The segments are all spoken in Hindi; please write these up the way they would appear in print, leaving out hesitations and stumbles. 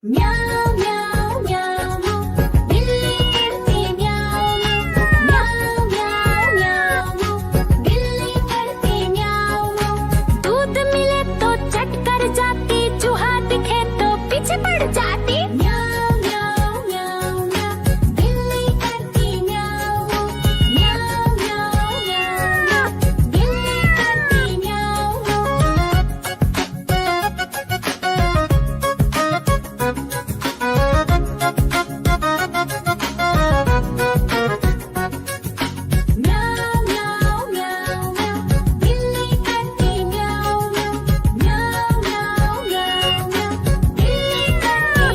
म्याऊं म्याऊं म्याऊं बिल्ली करती म्याऊं म्याऊं म्याऊं म्याऊं बिल्ली करती म्याऊं। दूध मिले तो चट कर जाती, चूहा दिखे तो पीछे पड़ जाती। म्याऊं म्याऊं म्याऊं म्याऊं बिल्ली करती म्याऊं म्याऊं म्याऊं म्याऊं बिल्ली करती म्याऊं। म्याऊं म्याऊं म्याऊं म्याऊं बिल्ली करती म्याऊं म्याऊं म्याऊं म्याऊं म्याऊं बिल्ली करती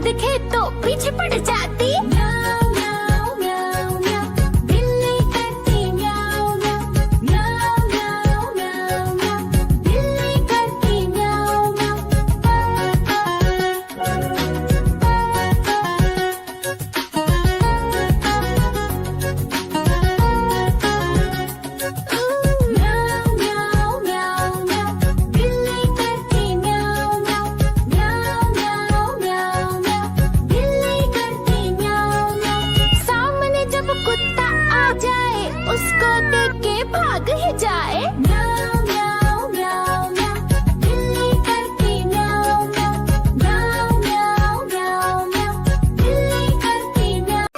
दिखे तो पीछे पड़ जाती। म्याऊं म्याऊं म्याऊं म्याऊं, बिल्ली करती म्याऊं म्याऊं। म्याऊं म्याऊं म्याऊं म्याऊं, बिल्ली करती म्याऊं म्याऊं। म्याऊं म्याऊं म्याऊं म्याऊं, बिल्ली करती म्याऊं म्याऊं। म्याऊं म्याऊं म्याऊं म्याऊं, बिल्ली करती म्याऊं म्याऊं। सामने जब कुत्ता आ जाए उसको देख के भाग ही जाए। म्याऊं म्याऊं म्याऊं म्याऊं, बिल्ली करती म्याऊं म्याऊं। म्याऊं म्याऊं म्याऊं म्याऊं, बिल्ली करती म्याऊं।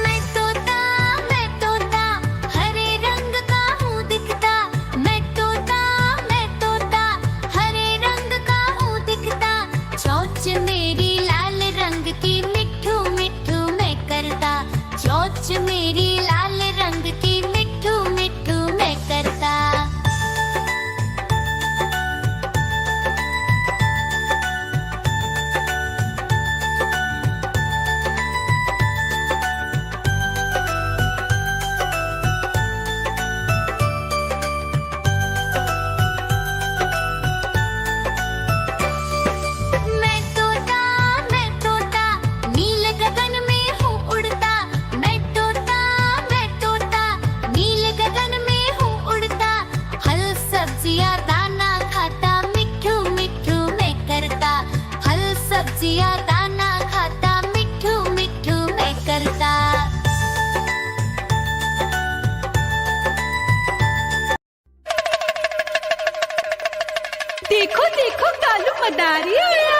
मैं तोता हरे रंग का हूँ दिखता। मैं तोता हरे रंग का हूँ दिखता। चोंच मेरी लाल रंग की मिट्ठू मिट्ठू मैं करता। चोंच मेरी लाल रंग की मिट्ठू मिट्ठू मैं करता। मैं तोता नीले गगन में हूँ उड़ता। मैं तोता नीले गगन में हूँ उड़ता। फल सब्जियाँ दाना खाता मिट्ठू मिट्ठू मैं करता। फल सब्जियाँ दाना खाता मिट्ठू मिट्ठू मैं करता। देखो देखो कालू मदारी आया।